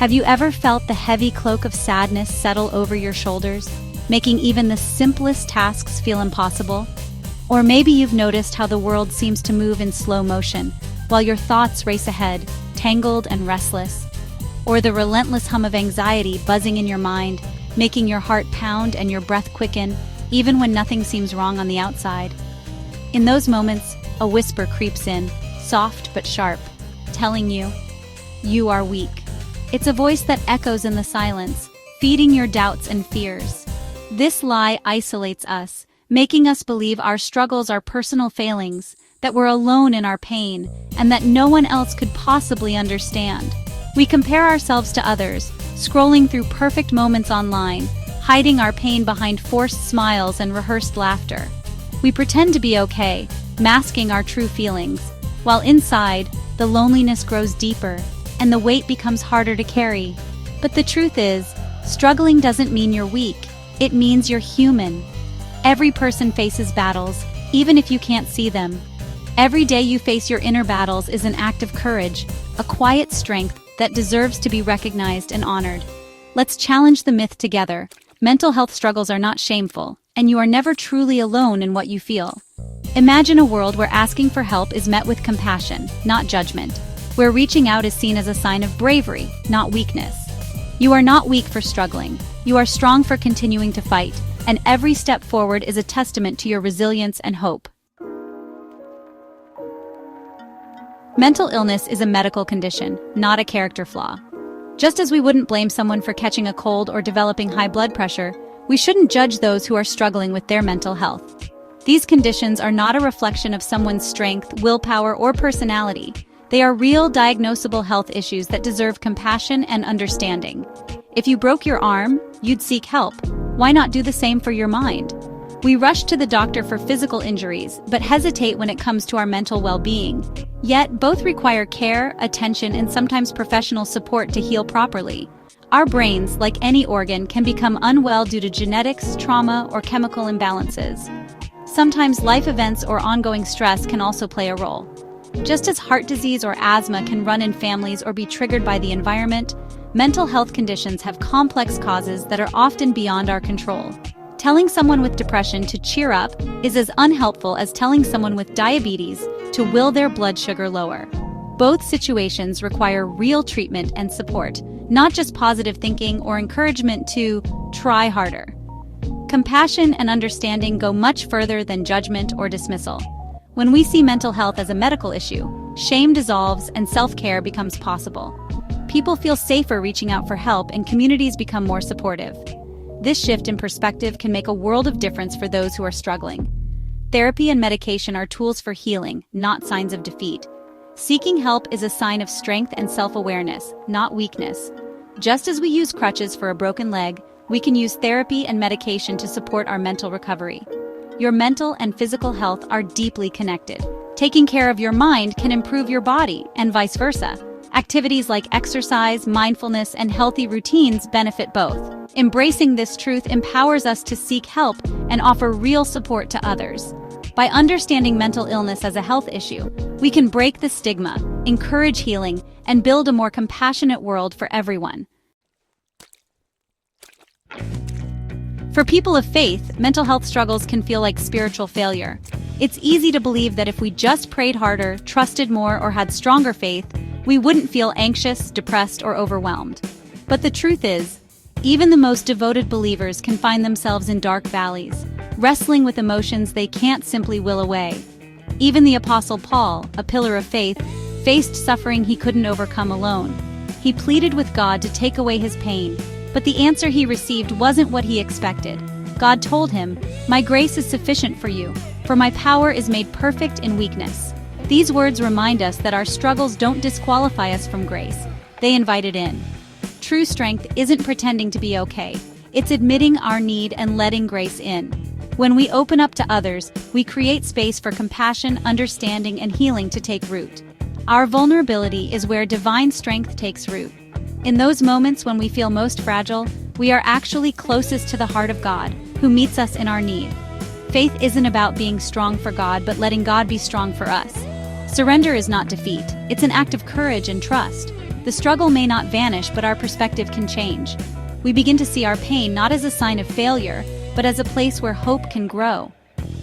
Have you ever felt the heavy cloak of sadness settle over your shoulders, making even the simplest tasks feel impossible? Or maybe you've noticed how the world seems to move in slow motion, while your thoughts race ahead, tangled and restless. Or the relentless hum of anxiety buzzing in your mind, making your heart pound and your breath quicken, even when nothing seems wrong on the outside. In those moments, a whisper creeps in, soft but sharp, telling you, you are weak. It's a voice that echoes in the silence, feeding your doubts and fears. This lie isolates us, making us believe our struggles are personal failings, that we're alone in our pain, and that no one else could possibly understand. We compare ourselves to others, scrolling through perfect moments online, hiding our pain behind forced smiles and rehearsed laughter. We pretend to be okay, masking our true feelings, while inside, the loneliness grows deeper, and the weight becomes harder to carry. But the truth is, struggling doesn't mean you're weak, it means you're human. Every person faces battles, even if you can't see them. Every day you face your inner battles is an act of courage, a quiet strength that deserves to be recognized and honored. Let's challenge the myth together. Mental health struggles are not shameful, and you are never truly alone in what you feel. Imagine a world where asking for help is met with compassion, not judgment, where reaching out is seen as a sign of bravery, not weakness. You are not weak for struggling. You are strong for continuing to fight, and every step forward is a testament to your resilience and hope. Mental illness is a medical condition, not a character flaw. Just as we wouldn't blame someone for catching a cold or developing high blood pressure, we shouldn't judge those who are struggling with their mental health. These conditions are not a reflection of someone's strength, willpower, or personality. They are real, diagnosable health issues that deserve compassion and understanding. If you broke your arm, you'd seek help. Why not do the same for your mind? We rush to the doctor for physical injuries, but hesitate when it comes to our mental well-being. Yet, both require care, attention, and sometimes professional support to heal properly. Our brains, like any organ, can become unwell due to genetics, trauma, or chemical imbalances. Sometimes life events or ongoing stress can also play a role. Just as heart disease or asthma can run in families or be triggered by the environment, mental health conditions have complex causes that are often beyond our control. Telling someone with depression to cheer up is as unhelpful as telling someone with diabetes to will their blood sugar lower. Both situations require real treatment and support, not just positive thinking or encouragement to try harder. Compassion and understanding go much further than judgment or dismissal. When we see mental health as a medical issue, shame dissolves and self-care becomes possible. People feel safer reaching out for help and communities become more supportive. This shift in perspective can make a world of difference for those who are struggling. Therapy and medication are tools for healing, not signs of defeat. Seeking help is a sign of strength and self-awareness, not weakness. Just as we use crutches for a broken leg, we can use therapy and medication to support our mental recovery. Your mental and physical health are deeply connected. Taking care of your mind can improve your body, and vice versa. Activities like exercise, mindfulness, and healthy routines benefit both. Embracing this truth empowers us to seek help and offer real support to others. By understanding mental illness as a health issue, we can break the stigma, encourage healing, and build a more compassionate world for everyone. For people of faith, mental health struggles can feel like spiritual failure. It's easy to believe that if we just prayed harder, trusted more, or had stronger faith, we wouldn't feel anxious, depressed, or overwhelmed. But the truth is, even the most devoted believers can find themselves in dark valleys, wrestling with emotions they can't simply will away. Even the Apostle Paul, a pillar of faith, faced suffering he couldn't overcome alone. He pleaded with God to take away his pain, but the answer he received wasn't what he expected. God told him, "My grace is sufficient for you, for my power is made perfect in weakness." These words remind us that our struggles don't disqualify us from grace. They invite it in. True strength isn't pretending to be okay. It's admitting our need and letting grace in. When we open up to others, we create space for compassion, understanding, and healing to take root. Our vulnerability is where divine strength takes root. In those moments when we feel most fragile, we are actually closest to the heart of God, who meets us in our need. Faith isn't about being strong for God, but letting God be strong for us. Surrender is not defeat. It's an act of courage and trust. The struggle may not vanish, but our perspective can change. We begin to see our pain not as a sign of failure, but as a place where hope can grow.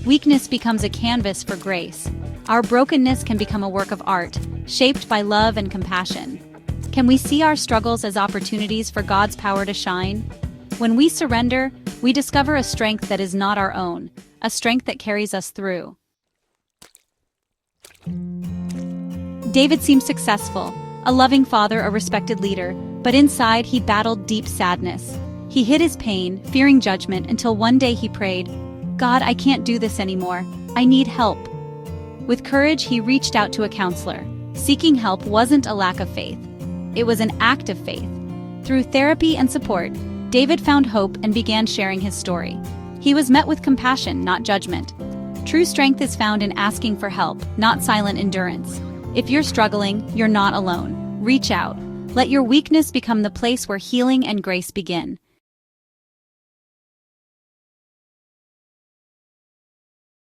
Weakness becomes a canvas for grace. Our brokenness can become a work of art, shaped by love and compassion. Can we see our struggles as opportunities for God's power to shine? When we surrender, we discover a strength that is not our own, a strength that carries us through. David seemed successful, a loving father, a respected leader, but inside he battled deep sadness. He hid his pain, fearing judgment, until one day he prayed, "God, I can't do this anymore. I need help." With courage, he reached out to a counselor. Seeking help wasn't a lack of faith. It was an act of faith. Through therapy and support, David found hope and began sharing his story. He was met with compassion, not judgment. True strength is found in asking for help, not silent endurance. If you're struggling, you're not alone. Reach out. Let your weakness become the place where healing and grace begin.